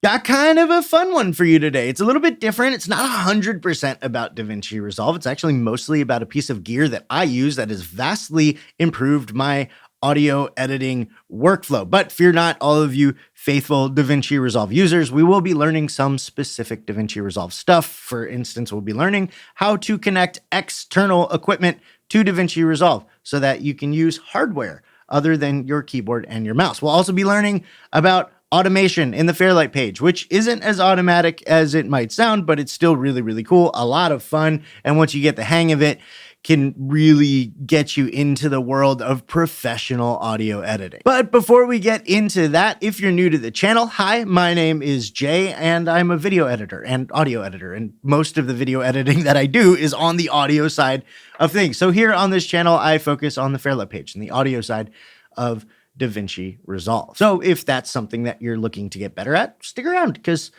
Got kind of a fun one for you today. It's a little bit different. It's not 100% about Davinci Resolve. It's actually mostly about a piece of gear that I use that has vastly improved my audio editing workflow. But fear not, all of you faithful Davinci Resolve users, we will be learning some specific Davinci Resolve stuff. For instance, we'll be learning how to connect external equipment to Davinci Resolve so that you can use hardware other than your keyboard and your mouse. We'll also be learning about automation in the Fairlight page, which isn't as automatic as it might sound, but it's still really, really cool, a lot of fun. And once you get the hang of it, can really get you into the world of professional audio editing. But before we get into that, if you're new to the channel, hi, my name is Jay, and I'm a video editor and audio editor, and most of the video editing that I do is on the audio side of things. So here on this channel, I focus on the Fairlight page and the audio side of Davinci Resolve. So if that's something that you're looking to get better at, stick around because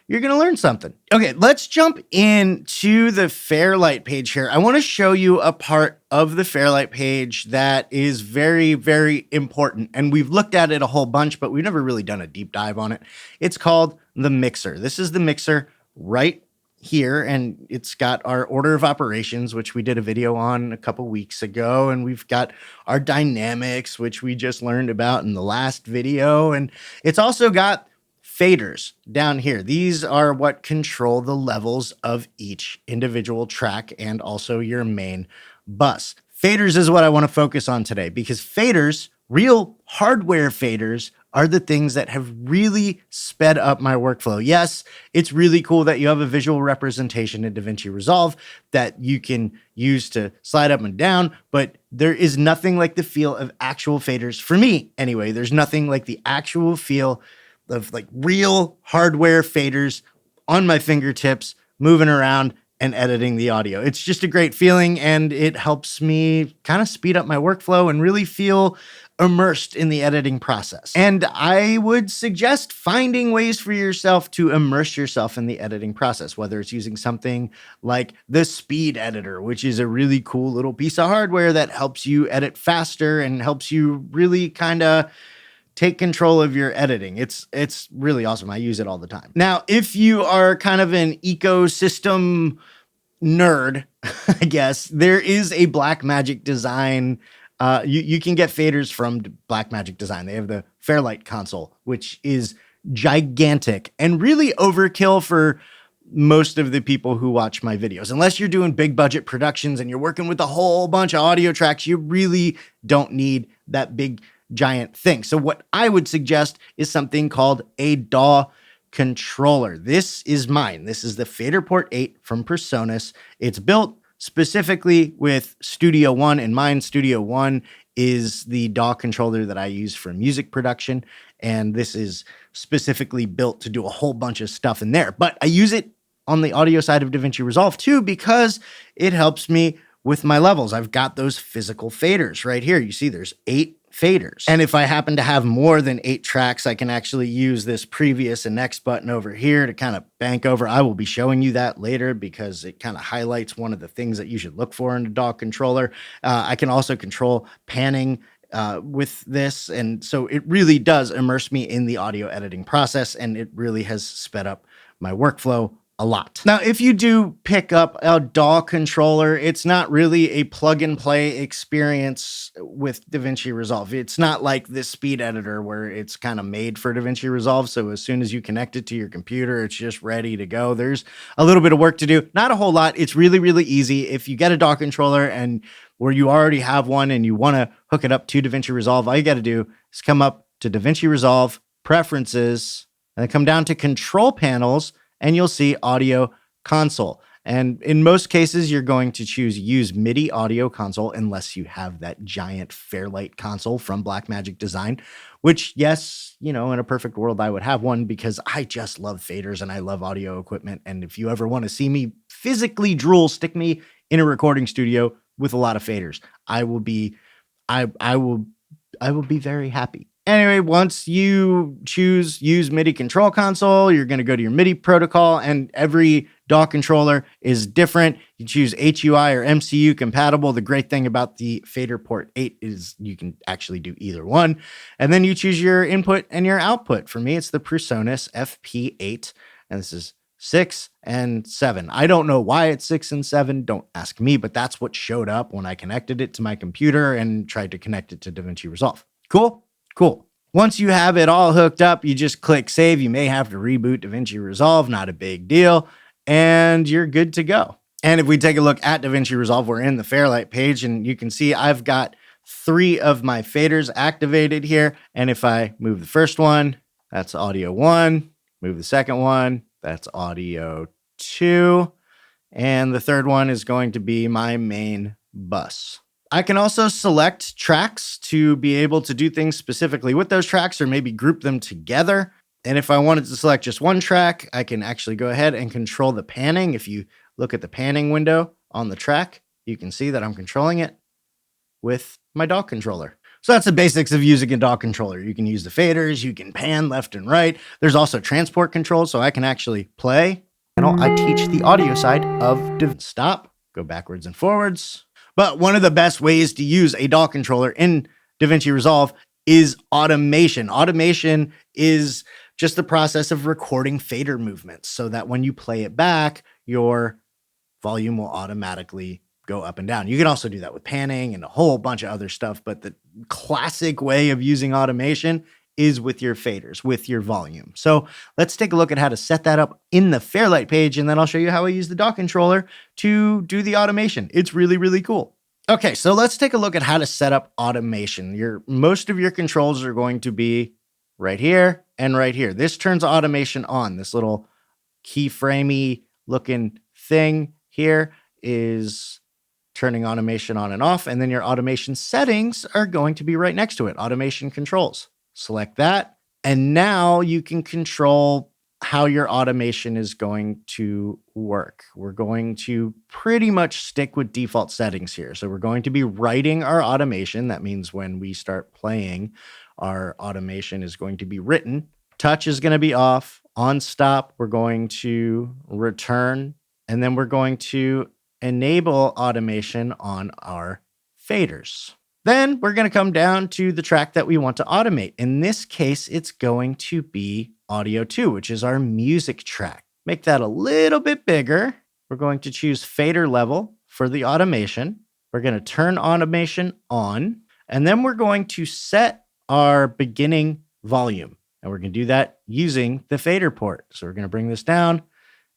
you're going to learn something. Okay, let's jump into the Fairlight page here. I want to show you a part of the Fairlight page that is very, very important. And we've looked at it a whole bunch, but we've never really done a deep dive on it. It's called the mixer. This is the mixer right here, and it's got our order of operations, which we did a video on a couple weeks ago, and we've got our dynamics, which we just learned about in the last video, and it's also got faders down here. These are what control the levels of each individual track and also your main bus. Faders is what I want to focus on today because faders, real hardware faders, are the things that have really sped up my workflow. Yes, it's really cool that you have a visual representation in Davinci Resolve that you can use to slide up and down, but there is nothing like the feel of actual faders. For me, anyway, there's nothing like the actual feel of like real hardware faders on my fingertips, moving around and editing the audio. It's just a great feeling, and it helps me kind of speed up my workflow and really feel immersed in the editing process. And I would suggest finding ways for yourself to immerse yourself in the editing process, whether it's using something like the speed editor, which is a really cool little piece of hardware that helps you edit faster and helps you really kind of take control of your editing. It's really awesome. I use it all the time. Now, if you are kind of an ecosystem nerd, I guess, there is a Blackmagic Design. You can get faders from Blackmagic Design. They have the Fairlight console, which is gigantic and really overkill for most of the people who watch my videos. Unless you're doing big budget productions and you're working with a whole bunch of audio tracks, you really don't need that big giant thing. So what I would suggest is something called a DAW controller. This is mine. This is the FaderPort 8 from PreSonus. It's built specifically with Studio One, and mine, Studio One, is the DAW controller that I use for music production. And this is specifically built to do a whole bunch of stuff in there. But I use it on the audio side of Davinci Resolve too, because it helps me with my levels. I've got those physical faders right here. You see there's 8 faders. And if I happen to have more than 8 tracks, I can actually use this previous and next button over here to kind of bank over. I will be showing you that later because it kind of highlights one of the things that you should look for in a DAW controller. I can also control panning with this. And so it really does immerse me in the audio editing process, and it really has sped up my workflow a lot. Now, if you do pick up a DAW controller, it's not really a plug and play experience with Davinci Resolve. It's not like this speed editor where it's kind of made for Davinci Resolve. So as soon as you connect it to your computer, it's just ready to go. There's a little bit of work to do, not a whole lot. It's really, really easy. If you get a DAW controller and where you already have one and you want to hook it up to Davinci Resolve, all you got to do is come up to Davinci Resolve, Preferences, and then come down to Control Panels, and you'll see Audio Console. And in most cases, you're going to choose Use MIDI Audio Console unless you have that giant Fairlight console from Blackmagic Design, which, yes, you know, in a perfect world, I would have one because I just love faders and I love audio equipment. And if you ever want to see me physically drool, stick me in a recording studio with a lot of faders. I will be very happy. Anyway, once you choose use MIDI control console, you're going to go to your MIDI protocol, and every DAW controller is different. You choose HUI or MCU compatible. The great thing about the FaderPort 8 is you can actually do either one. And then you choose your input and your output. For me, it's the PreSonus FP8, and this is 6 and 7. I don't know why it's 6 and 7. Don't ask me, but that's what showed up when I connected it to my computer and tried to connect it to Davinci Resolve. Cool? Cool. Once you have it all hooked up, you just click save. You may have to reboot Davinci Resolve, not a big deal, and you're good to go. And if we take a look at Davinci Resolve, we're in the Fairlight page, and you can see I've got 3 of my faders activated here. And if I move the first one, that's audio 1. Move the second one, that's audio 2. And the third one is going to be my main bus. I can also select tracks to be able to do things specifically with those tracks, or maybe group them together. And if I wanted to select just one track, I can actually go ahead and control the panning. If you look at the panning window on the track, you can see that I'm controlling it with my DAW controller. So that's the basics of using a DAW controller. You can use the faders, you can pan left and right. There's also transport controls, so I can actually play. I teach the audio side of stop, go backwards and forwards. But one of the best ways to use a DAW controller in Davinci Resolve is automation. Automation is just the process of recording fader movements so that when you play it back, your volume will automatically go up and down. You can also do that with panning and a whole bunch of other stuff, but the classic way of using automation is with your faders, with your volume. So let's take a look at how to set that up in the Fairlight page, and then I'll show you how I use the DAW controller to do the automation. It's really, really cool. Okay, so let's take a look at how to set up automation. Most of your controls are going to be right here and right here. This turns automation on. This little keyframey looking thing here is turning automation on and off, and then your automation settings are going to be right next to it, automation controls. Select that, and now you can control how your automation is going to work. We're going to pretty much stick with default settings here. So we're going to be writing our automation. That means when we start playing, our automation is going to be written. Touch is going to be off. On stop, we're going to return, and then we're going to enable automation on our faders. Then we're going to come down to the track that we want to automate. In this case, it's going to be audio 2, which is our music track. Make that a little bit bigger. We're going to choose fader level for the automation. We're going to turn automation on, and then we're going to set our beginning volume. And we're going to do that using the FaderPort. So we're going to bring this down.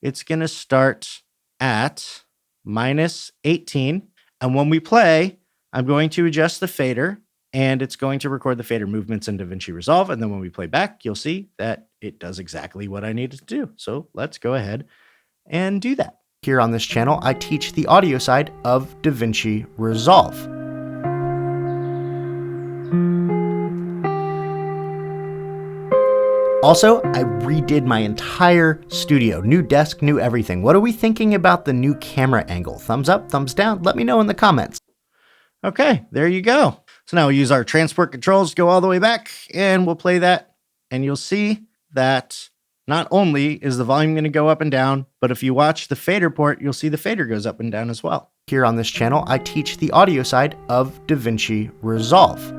It's going to start at -18. And when we play, I'm going to adjust the fader, and it's going to record the fader movements in Davinci Resolve. And then when we play back, you'll see that it does exactly what I needed to do. So let's go ahead and do that. Here on this channel, I teach the audio side of Davinci Resolve. Also, I redid my entire studio. New desk, new everything. What are we thinking about the new camera angle? Thumbs up, thumbs down? Let me know in the comments. Okay, there you go. So now we'll use our transport controls, go all the way back, and we'll play that. And you'll see that not only is the volume going to go up and down, but if you watch the FaderPort, you'll see the fader goes up and down as well. Here on this channel, I teach the audio side of Davinci Resolve.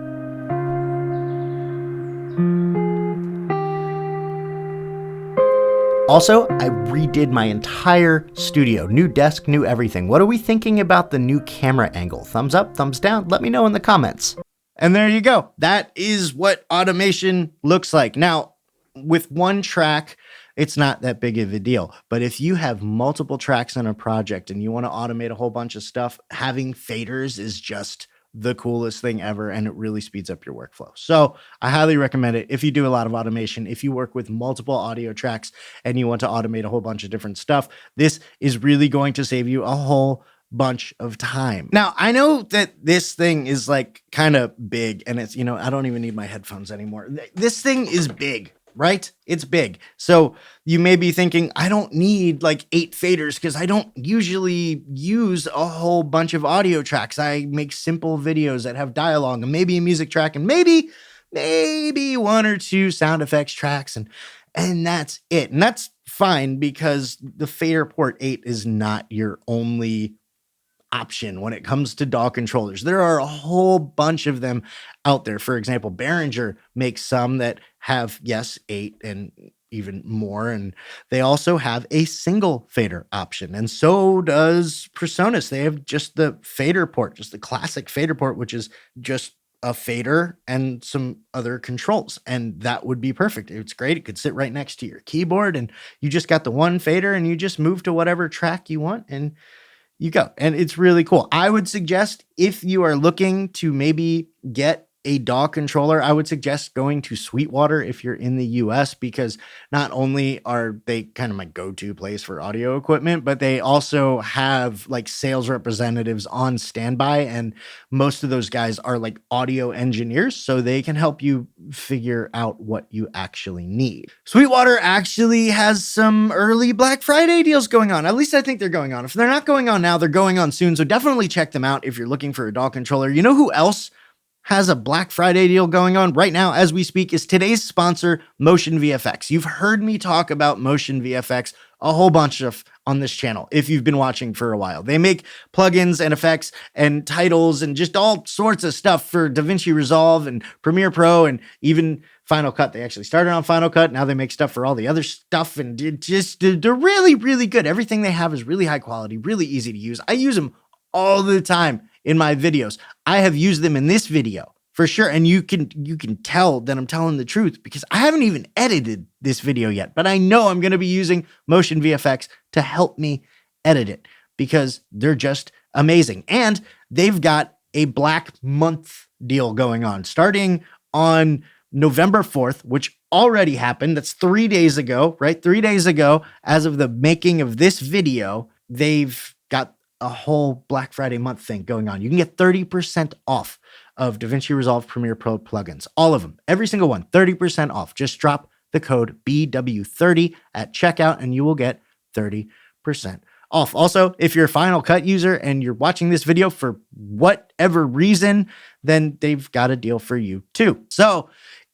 Also, I redid my entire studio. New desk, new everything. What are we thinking about the new camera angle? Thumbs up, thumbs down? Let me know in the comments. And there you go. That is what automation looks like. Now, with one track, it's not that big of a deal. But if you have multiple tracks on a project and you want to automate a whole bunch of stuff, having faders is just the coolest thing ever, and it really speeds up your workflow. So I highly recommend it if you do a lot of automation. If you work with multiple audio tracks and you want to automate a whole bunch of different stuff, this is really going to save you a whole bunch of time. Now, I know that this thing is like kind of big, and it's, I don't even need my headphones anymore. This thing is big, right? It's big. So you may be thinking, I don't need like 8 faders because I don't usually use a whole bunch of audio tracks. I make simple videos that have dialogue and maybe a music track and maybe maybe one or two sound effects tracks, and that's it. And that's fine because the FaderPort 8 is not your only option when it comes to DAW controllers. There are a whole bunch of them out there. For example, Behringer makes some that have, yes, 8 and even more, and they also have a single fader option, and so does PreSonus. They have just the FaderPort, just the classic FaderPort, which is just a fader and some other controls, and that would be perfect. It's great. It could sit right next to your keyboard, and you just got the one fader, and you just move to whatever track you want, and you go. And it's really cool. I would suggest if you are looking to maybe get a DAW controller, I would suggest going to Sweetwater if you're in the US, because not only are they kind of my go-to place for audio equipment, but they also have like sales representatives on standby. And most of those guys are like audio engineers, so they can help you figure out what you actually need. Sweetwater actually has some early Black Friday deals going on. At least I think they're going on. If they're not going on now, they're going on soon. So definitely check them out if you're looking for a DAW controller. You know who else has a Black Friday deal going on right now as we speak is today's sponsor, MotionVFX. You've heard me talk about MotionVFX a whole bunch of on this channel if you've been watching for a while. They make plugins and effects and titles and just all sorts of stuff for Davinci Resolve and Premiere Pro and even Final Cut. They actually started on Final Cut. Now they make stuff for all the other stuff, and they're really, really good. Everything they have is really high quality, really easy to use. I use them all the time in my videos. I have used them in this video for sure. And you can tell that I'm telling the truth because I haven't even edited this video yet, but I know I'm going to be using MotionVFX to help me edit it because they're just amazing. And they've got a Black Month deal going on starting on November 4th, which already happened. That's 3 days ago, right? 3 days ago, as of the making of this video, they've got a whole Black Friday month thing going on. You can get 30% off of Davinci Resolve Premiere Pro plugins. All of them, every single one, 30% off. Just drop the code BW30 at checkout and you will get 30% off. Also, if you're a Final Cut user and you're watching this video for whatever reason, then they've got a deal for you too. So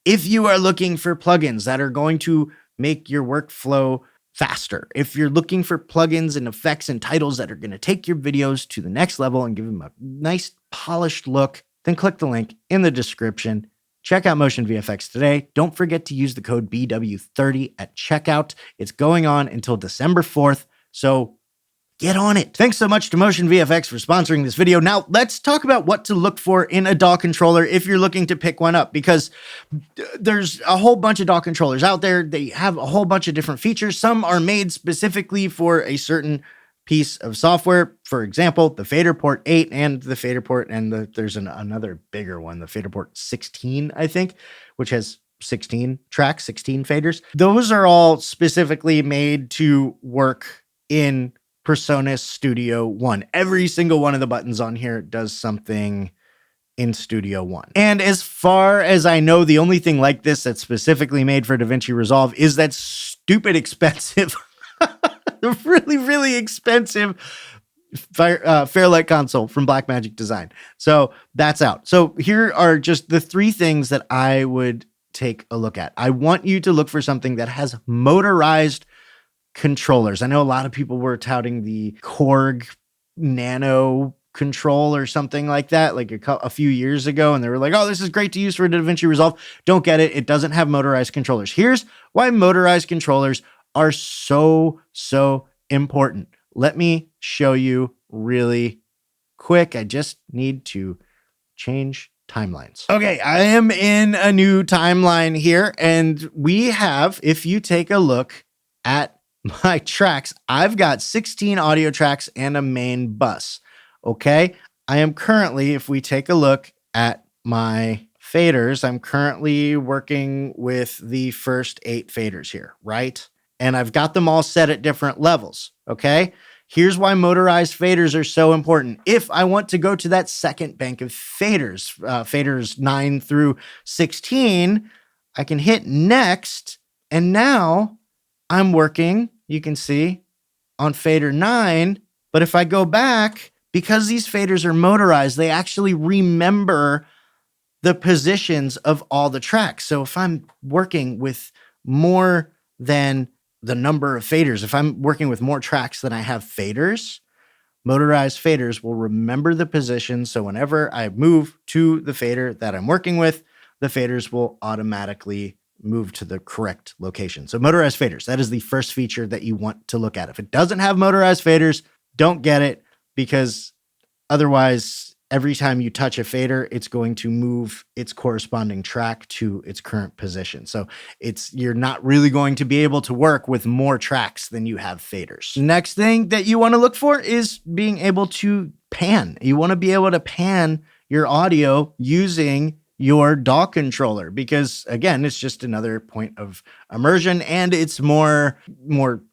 if you are looking for plugins that are going to make your workflow faster, if you're looking for plugins and effects and titles that are going to take your videos to the next level and give them a nice polished look, then click the link in the description. Check out MotionVFX today. Don't forget to use the code BW30 at checkout. It's going on until December 4th, so get on it. Thanks so much to MotionVFX for sponsoring this video. Now, let's talk about what to look for in a DAW controller if you're looking to pick one up, because there's a whole bunch of DAW controllers out there. They have a whole bunch of different features. Some are made specifically for a certain piece of software. For example, the FaderPort 8 and the FaderPort, and there's another bigger one, the FaderPort 16, I think, which has 16 tracks, 16 faders. Those are all specifically made to work in PreSonus Studio One. Every single one of the buttons on here does something in Studio One. And as far as I know, the only thing like this that's specifically made for Davinci Resolve is that stupid expensive, really, really expensive Fairlight console from Blackmagic Design. So that's out. So here are just the 3 things that I would take a look at. I want you to look for something that has motorized controllers. I know a lot of people were touting the Korg Nano control or something like that, like a few years ago, and they were like, oh, this is great to use for Davinci Resolve. Don't get it. It doesn't have motorized controllers. Here's why motorized controllers are so important. Let me show you really quick. I just need to change timelines. Okay, I am in a new timeline here, and we have, if you take a look at my tracks, I've got 16 audio tracks and a main bus. Okay, I am currently, if we take a look at my faders, I'm currently working with the first 8 faders here, right? And I've got them all set at different levels. Okay, here's why motorized faders are so important. If I want to go to that second bank of faders, faders 9 through 16, I can hit next, and now I'm working, you can see, on fader 9, but if I go back, because these faders are motorized, they actually remember the positions of all the tracks. So if I'm working with more than the number of faders, if I'm working with more tracks than I have faders, motorized faders will remember the position. So whenever I move to the fader that I'm working with, the faders will automatically move to the correct location. So motorized faders, that is the first feature that you want to look at. If it doesn't have motorized faders, don't get it, because otherwise, every time you touch a fader, it's going to move its corresponding track to its current position. So you're not really going to be able to work with more tracks than you have faders. Next thing that you want to look for is being able to pan. You want to be able to pan your audio using your DAW controller, because again, it's just another point of immersion, and it's more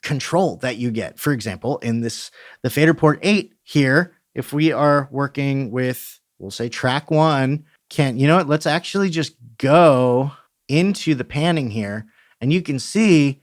control that you get. For example, in the FaderPort 8 here, if we are working with, we'll say track 1, you know what? Let's actually just go into the panning here, and you can see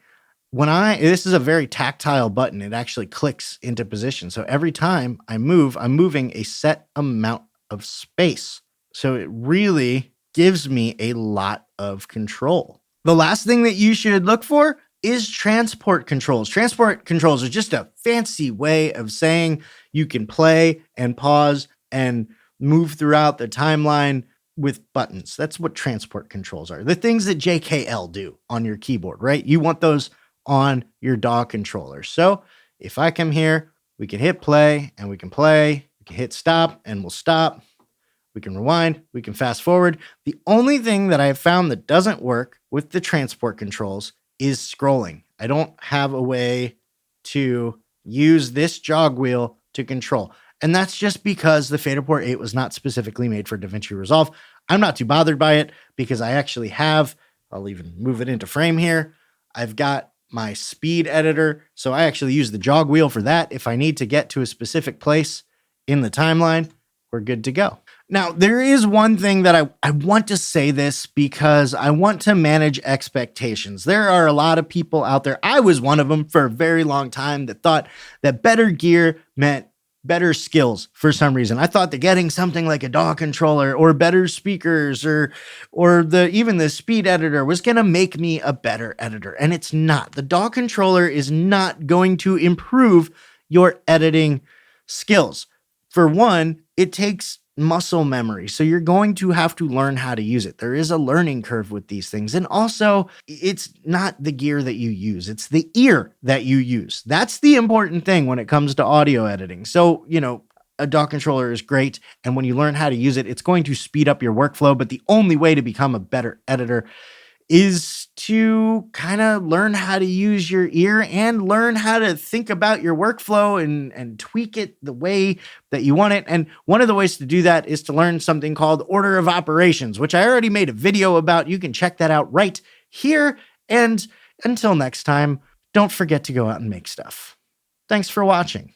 this is a very tactile button. It actually clicks into position. So every time I move, I'm moving a set amount of space. So it really gives me a lot of control. The last thing that you should look for is transport controls. Transport controls are just a fancy way of saying you can play and pause and move throughout the timeline with buttons. That's what transport controls are. The things that JKL do on your keyboard, right? You want those on your DAW controller. So if I come here, we can hit play and we can play. We can hit stop and we'll stop. We can rewind, we can fast forward. The only thing that I have found that doesn't work with the transport controls is scrolling. I don't have a way to use this jog wheel to control. And that's just because the FaderPort 8 was not specifically made for Davinci Resolve. I'm not too bothered by it because I actually I'll even move it into frame here. I've got my speed editor. So I actually use the jog wheel for that. If I need to get to a specific place in the timeline, we're good to go. Now, there is one thing that I want to say this because I want to manage expectations. There are a lot of people out there, I was one of them for a very long time, that thought that better gear meant better skills for some reason. I thought that getting something like a DAW controller or better speakers or even the speed editor was going to make me a better editor. And it's not. The DAW controller is not going to improve your editing skills. For one, it takes muscle memory. So you're going to have to learn how to use it. There is a learning curve with these things. And also, it's not the gear that you use. It's the ear that you use. That's the important thing when it comes to audio editing. So, a DAW controller is great. And when you learn how to use it, it's going to speed up your workflow. But the only way to become a better editor is to kind of learn how to use your ear and learn how to think about your workflow and tweak it the way that you want it. And one of the ways to do that is to learn something called order of operations, which I already made a video about. You can check that out right here. And until next time, don't forget to go out and make stuff. Thanks for watching.